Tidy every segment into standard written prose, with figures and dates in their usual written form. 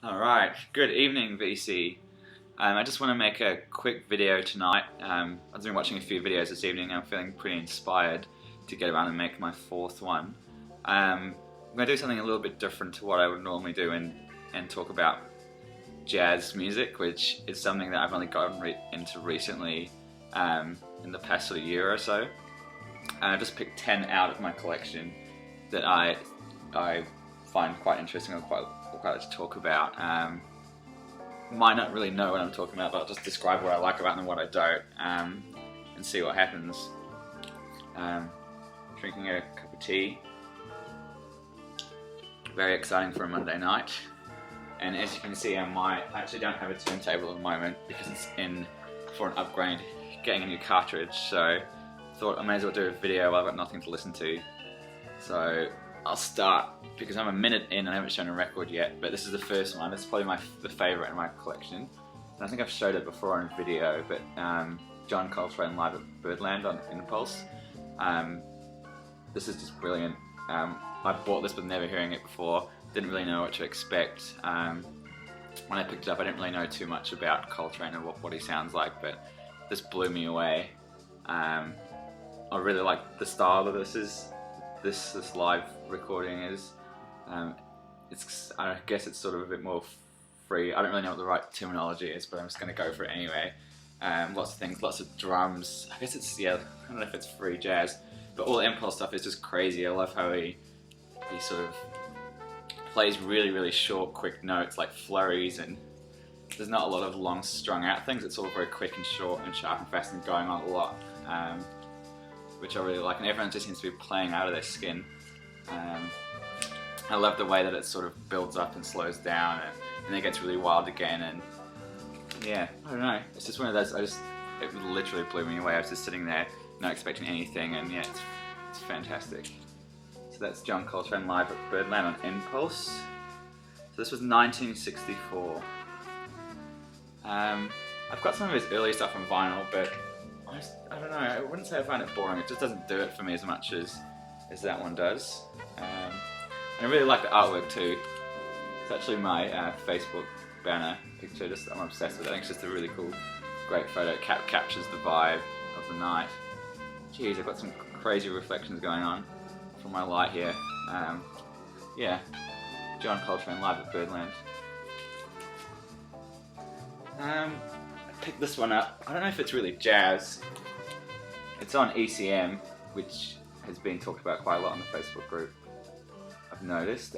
Alright, good evening VC. I just want to make a quick video tonight. I've been watching a few videos this evening and I'm feeling pretty inspired to get around and make my fourth one. I'm going to do something a little bit different to what I would normally do and talk about jazz music, which is something that I've only gotten into recently in the past sort of year or so. And I just picked 10 out of my collection that I find quite interesting or quite like to talk about. Might not really know what I'm talking about, but I'll just describe what I like about them and what I don't, and see what happens. Drinking a cup of tea. Very exciting for a Monday night. And as you can see, I actually don't have a turntable at the moment because it's in for an upgrade, getting a new cartridge. So I thought I may as well do a video. I've got nothing to listen to, so I'll start because I'm a minute in and I haven't shown a record yet. But this is the first one. It's probably the favourite in my collection. And I think I've showed it before on video. But John Coltrane live at Birdland on Impulse. This is just brilliant. I bought this but never hearing it before. Didn't really know what to expect. When I picked it up, I didn't really know too much about Coltrane or what he sounds like, but this blew me away. I really like the style of this live recording is. I guess it's sort of a bit more free. I don't really know what the right terminology is, but I'm just going to go for it anyway. Lots of things, lots of drums. I guess it's, yeah, I don't know if it's free jazz, but all the Impulse stuff is just crazy. I love how he sort of plays really short, quick notes, like flurries, and there's not a lot of long strung out things. It's all very quick and short and sharp and fast and going on a lot, which I really like, and everyone just seems to be playing out of their skin. I love the way that it sort of builds up and slows down and then it gets really wild again, and yeah, I don't know, it's just one of those, it literally blew me away. I was just sitting there not expecting anything, and yeah, it's fantastic. So that's John Coltrane live at Birdland on Impulse. So this was 1964. I've got some of his early stuff on vinyl, but I don't know, I wouldn't say I find it boring. It just doesn't do it for me as much as that one does. And I really like the artwork too. It's actually my Facebook banner picture. I'm obsessed with it. I think it's just a really cool, great photo. It captures the vibe of the night. Jeez, I've got some crazy reflections going on from my light here. Yeah, John Coltrane live at Birdland. I picked this one up. I don't know if it's really jazz. It's on ECM, which has been talked about quite a lot on the Facebook group, I've noticed.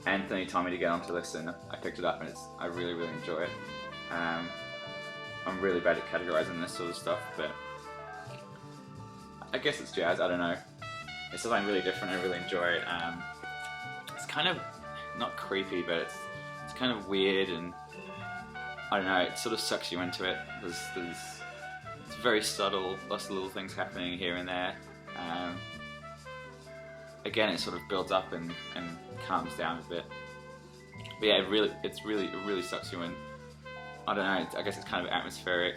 Anthony told me to get onto this and I picked it up, and I really enjoy it. I'm really bad at categorizing this sort of stuff, but I guess it's jazz, I don't know. It's something really different, I really enjoy it. It's kind of, not creepy, but it's kind of weird, and I don't know, it sort of sucks you into it. It's very subtle, lots of little things happening here and there. Again, it sort of builds up and calms down a bit. But yeah, it really sucks you in. I don't know, I guess it's kind of atmospheric.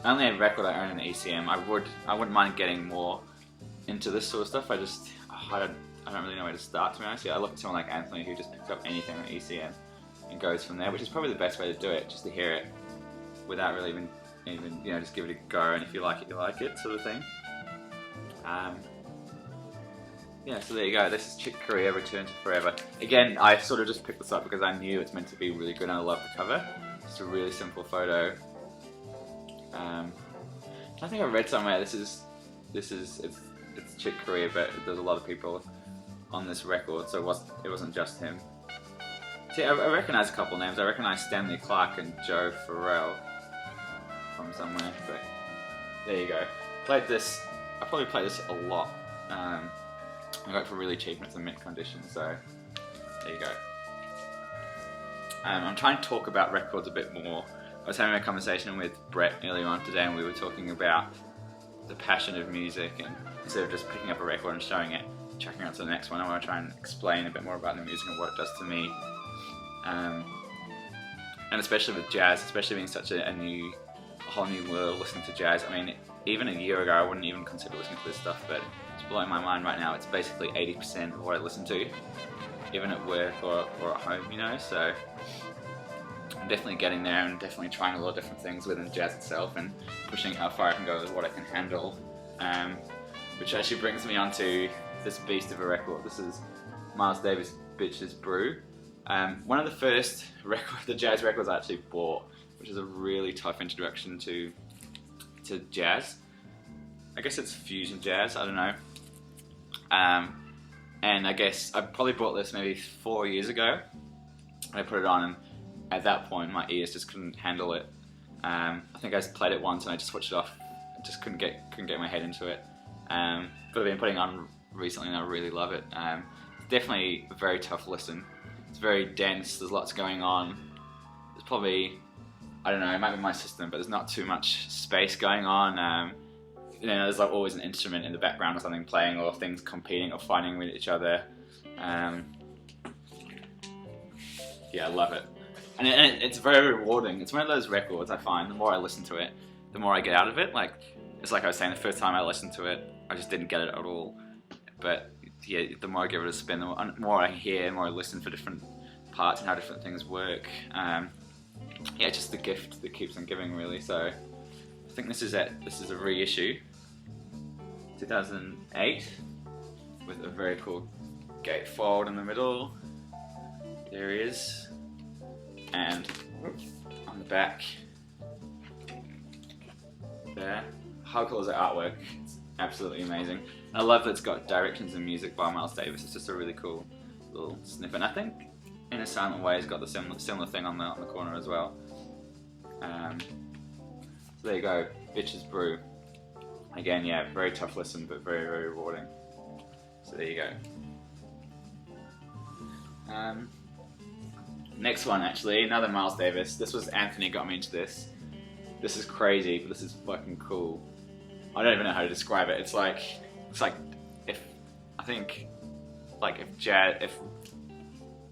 Only a record I own in the ECM. I wouldn't mind getting more into this sort of stuff. I don't really know where to start, to be honest. Yeah, I look at someone like Anthony who just picks up anything on ECM and goes from there, which is probably the best way to do it, just to hear it without really even just give it a go, and if you like it, you like it, sort of thing. Yeah, so there you go. This is Chick Corea, Return to Forever. Again, I sort of just picked this up because I knew it's meant to be really good and I love the cover. Just a really simple photo. I think I read somewhere it's Chick Corea, but there's a lot of people on this record, so it wasn't just him. See, I recognise a couple names. I recognise Stanley Clarke and Joe Farrell from somewhere, but there you go. I probably played this a lot. I got it for really cheap and it's in mint condition, so there you go. I'm trying to talk about records a bit more. I was having a conversation with Brett earlier on today, and we were talking about the passion of music, and instead of just picking up a record and showing it, checking on to the next one, I want to try and explain a bit more about the music and what it does to me. And especially with jazz, especially being such a whole new world listening to jazz. I mean, even a year ago I wouldn't even consider listening to this stuff, but it's blowing my mind right now. It's basically 80% of what I listen to. even at work or at home, you know. So I'm definitely getting there and definitely trying a lot of different things within jazz itself and pushing how far I can go with what I can handle. Which actually brings me onto this beast of a record. This is Miles Davis' Bitches Brew. One of the first the jazz records I actually bought, which is a really tough introduction to jazz. I guess it's fusion jazz, I don't know. And I guess I probably bought this maybe 4 years ago. I put it on, and at that point my ears just couldn't handle it. I think I played it once and I just switched it off. I just couldn't get my head into it. But I've been putting it on recently and I really love it. It's definitely a very tough listen. It's very dense, there's lots going on. There's probably, I don't know, it might be my system, but there's not too much space going on. You know, there's like always an instrument in the background or something playing, or things competing or fighting with each other. Yeah, I love it. And it's very rewarding. It's one of those records I find, the more I listen to it, the more I get out of it. Like, it's like I was saying, the first time I listened to it, I just didn't get it at all. But yeah, the more I give it a spin, the more I hear, the more I listen for different parts and how different things work. Yeah, just the gift that keeps on giving, really. So I think this is it. This is a reissue, 2008, with a very cool gatefold in the middle. There he is. And on the back, there. How cool is the artwork? It's absolutely amazing. And I love that it's got directions and music by Miles Davis. It's just a really cool little snippet. And I think In a Silent Way has got the similar thing on the corner as well. So there you go, Bitches Brew. Again, yeah, very tough listen, but very, very rewarding. So there you go. Next one, actually, another Miles Davis. This was Anthony got me into this. This is crazy, but this is fucking cool. I don't even know how to describe it. It's like if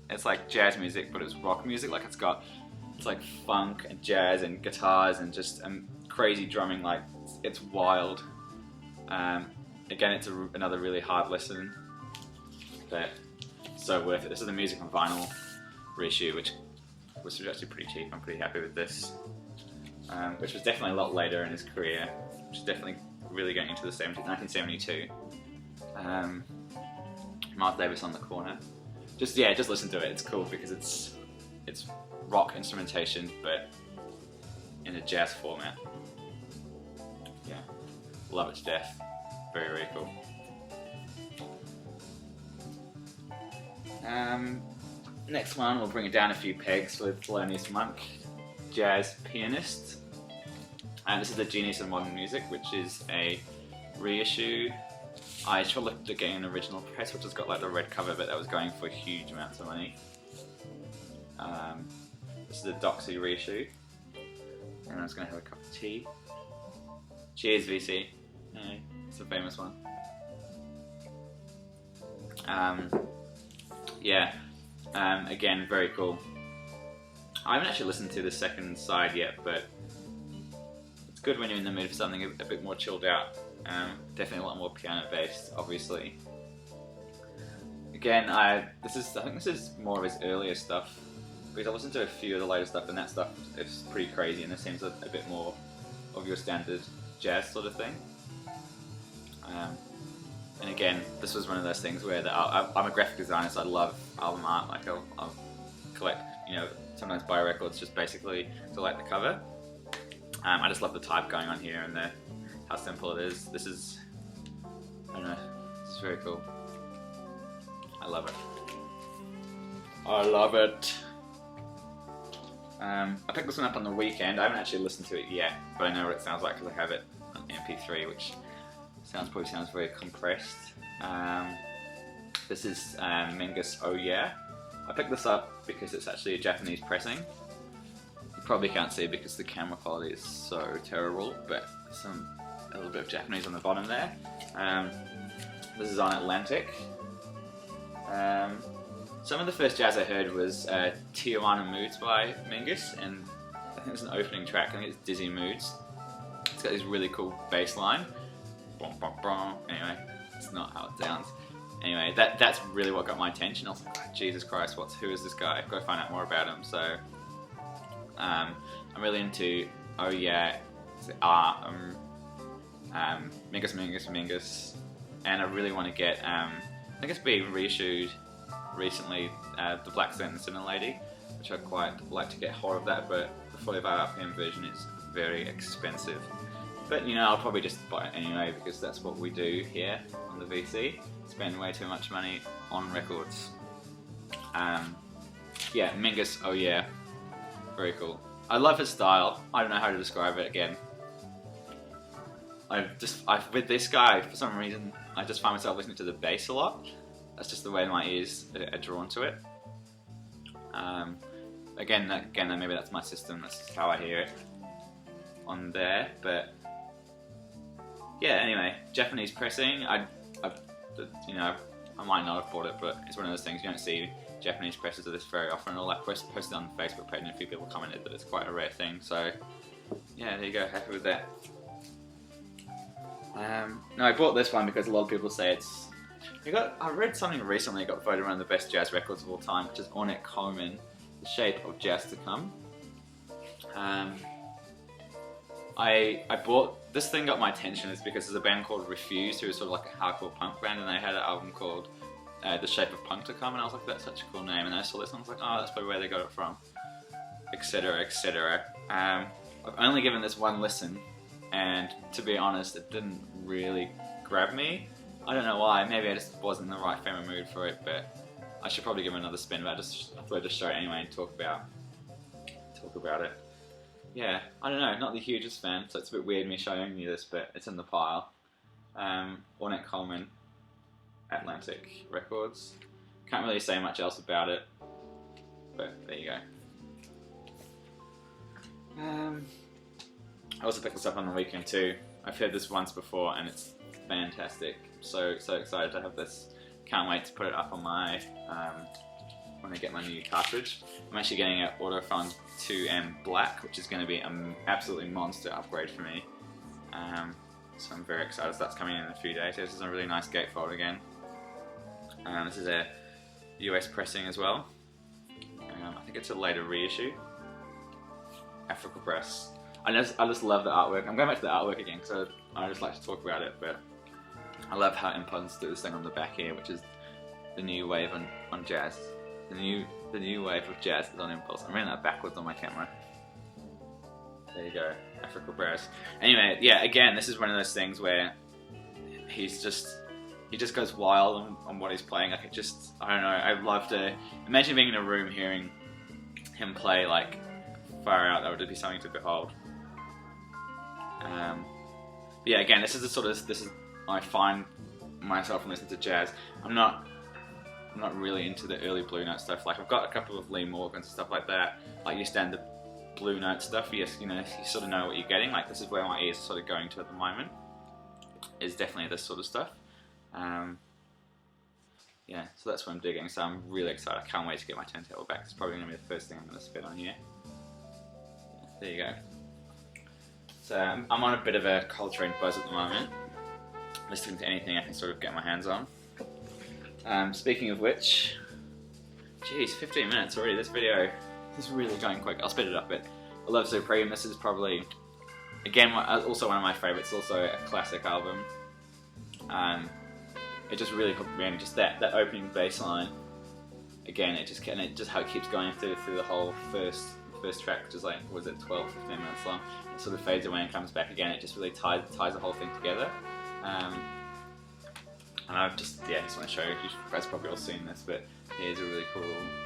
it's like jazz music, but it's rock music. Like it's like funk and jazz and guitars and just crazy drumming. Like it's wild. Again, it's another really hard listen, but so worth it. This is the music on vinyl reissue, which was actually pretty cheap. I'm pretty happy with this. Which was definitely a lot later in his career, which is definitely really getting into the 70s, 1972. Miles Davis on the corner. Just listen to it. It's cool because it's rock instrumentation, but in a jazz format. Yeah, love it to death. Very, very cool. Next one, we'll bring it down a few pegs with Thelonious Monk, jazz pianist. And this is The Genius of Modern Music, which is a reissue. I tried to look at getting an original press, which has got like the red cover, but that was going for huge amounts of money. This is the Doxy reissue. And I was going to have a cup of tea. Cheers, VC. Yeah, it's a famous one. Again, very cool. I haven't actually listened to the second side yet, but it's good when you're in the mood for something a bit more chilled out. Definitely a lot more piano based, obviously. Again, I think this is more of his earlier stuff, because I listened to a few of the later stuff, and that stuff is pretty crazy, and this seems a bit more of your standard jazz sort of thing. And again, this was one of those things where I'm a graphic designer, so I love album art. Like I'll collect, sometimes buy records just basically to like the cover. I just love the type going on here and how simple it is. This is, I don't know, this is very cool. I love it. I love it. I picked this one up on the weekend. I haven't actually listened to it yet, but I know what it sounds like because I have it on MP3, which probably sounds very compressed. This is Mingus Oh Yeah. I picked this up because it's actually a Japanese pressing. You probably can't see because the camera quality is so terrible, but a little bit of Japanese on the bottom there. This is on Atlantic. Some of the first jazz I heard was Tijuana Moods by Mingus, and I think it's an opening track. I think it's Dizzy Moods. It's got this really cool bass line. Anyway, it's not how it sounds. anyway, that's really what got my attention. I was like, Jesus Christ, who is this guy? I've got to find out more about him. So I'm really into Mingus, and I really want to get I think it's being reissued recently, the Black Sentinel Lady, which I'd quite like to get hold of that, but the 45 RPM version is very expensive. But you know, I'll probably just buy it anyway because that's what we do here on the VC. Spend way too much money on records. Yeah, Mingus, oh yeah, very cool. I love his style. I don't know how to describe it again. With this guy, for some reason, I just find myself listening to the bass a lot. That's just the way my ears are drawn to it. Again, maybe that's my system. That's just how I hear it on there. But yeah, anyway, Japanese pressing. You know, I might not have bought it, but it's one of those things you don't see Japanese presses of this very often. All that posted on the Facebook page, and a few people commented that it's quite a rare thing. So yeah, there you go. Happy with that. No, I bought this one because a lot of people say it's. I read something recently. It got voted one of the best jazz records of all time, which is Ornette Coleman, The Shape of Jazz to Come. I bought this thing. Got my attention is because there's a band called Refused, who is sort of like a hardcore punk band, and they had an album called The Shape of Punk to Come, and I was like, that's such a cool name. And I saw this, and I was like, oh, that's probably where they got it from, etc., etc. I've only given this one listen, and to be honest, it didn't really grab me. I don't know why. Maybe I just wasn't in the right frame of mood for it, but I should probably give it another spin. But I thought I'd just show it anyway and talk about it. Yeah, I don't know. Not the hugest fan, so it's a bit weird me showing you this, but it's in the pile. Ornette Coleman, Atlantic Records. Can't really say much else about it, but there you go. I also picked this up on the weekend too. I've heard this once before, and it's fantastic. So excited to have this. Can't wait to put it up on my when I get my new cartridge. I'm actually getting an Autophone 2M Black, which is going to be an absolutely monster upgrade for me. So I'm very excited. So that's coming in a few days. This is a really nice gatefold again. This is a US pressing as well. I think it's a later reissue. Africa Press. I just love the artwork. I'm going back to the artwork again because I just like to talk about it, but I love how Impulse do this thing on the back here, which is the new wave on jazz. The new wave of jazz is on Impulse. I'm reading that backwards on my camera. There you go, Africa Press. Anyway, yeah, again, this is one of those things where he just goes wild on what he's playing. Like I don't know. I'd love to imagine being in a room hearing him play like far out. That would be something to behold. Yeah, again, this is I find myself from listening to jazz. I'm not really into the early blue note stuff. Like I've got a couple of Lee Morgans and stuff like that. Like your standard blue note stuff. Yes, you know, you sort of know what you're getting. Like this is where my ears are sort of going to at the moment. Is definitely this sort of stuff. Yeah, so that's what I'm digging. So I'm really excited. I can't wait to get my turntable back. It's probably going to be the first thing I'm going to spit on here. There you go. So I'm on a bit of a Coltrane buzz at the moment. Listening to anything I can sort of get my hands on. Speaking of which, geez, 15 minutes already. This video is really going quick. I'll speed it up a bit. I love Supreme. This is probably, again, also one of my favorites. Also a classic album. It just really hooked me in. Just that opening bass line. Again, it just how it keeps going through the whole first track, which is like, was it 12, 15 minutes long. It sort of fades away and comes back again. It just really ties the whole thing together. And I've just want to show you. You guys have probably all seen this, but here's a really cool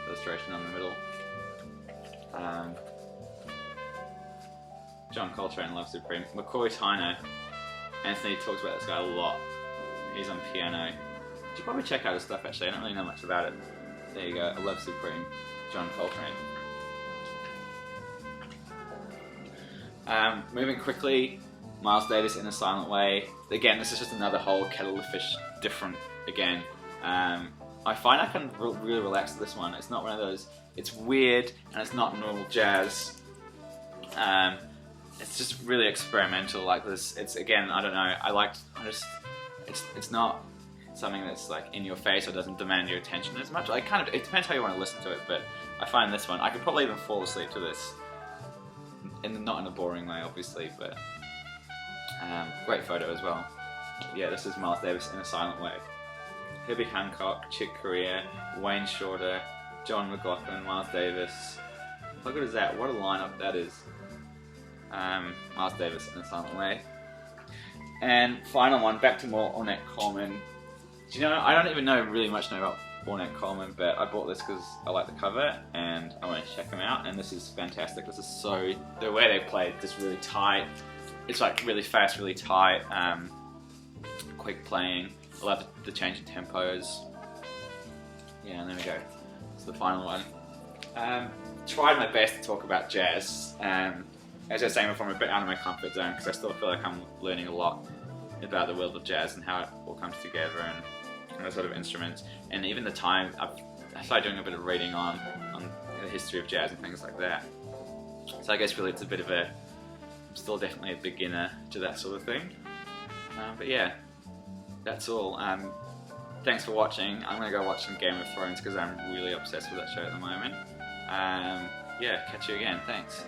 illustration on the middle. John Coltrane, Love Supreme. McCoy Tyner. Anthony talks about this guy a lot. He's on piano. You should probably check out his stuff actually. I don't really know much about it. There you go. I Love Supreme. John Coltrane. Moving quickly. Miles Davis in a Silent Way. Again, this is just another whole kettle of fish different again. I find I can really relax to this one. It's not one of those, it's weird and it's not normal jazz. It's just really experimental like this. It's, again, I don't know, it's not something that's like in your face or doesn't demand your attention as much. It depends how you want to listen to it, but I find this one, I could probably even fall asleep to this, not in a boring way obviously, but great photo as well. Yeah, this is Miles Davis in a silent way. Herbie Hancock, Chick Corea, Wayne Shorter, John McLaughlin, Miles Davis. How good is that? What a lineup that is. Miles Davis in a silent way. And final one, back to more Ornette Coleman. Do you know, I don't even really much know about Ornette Coleman, but I bought this because I like the cover and I want to check them out, and this is fantastic. This is so, the way they play it, just really tight. It's like really fast, really tight, quick playing. I love the change in tempos. Yeah, and there we go. It's the final one. Tried my best to talk about jazz. As I was saying before, I'm a bit out of my comfort zone because I still feel like I'm learning a lot about the world of jazz and how it all comes together and those sort of instruments. And even the time, I started doing a bit of reading on the history of jazz and things like that. So I guess really it's a bit of I'm still definitely a beginner to that sort of thing. But yeah, that's all. Thanks for watching. I'm going to go watch some Game of Thrones because I'm really obsessed with that show at the moment. Yeah, catch you again. Thanks.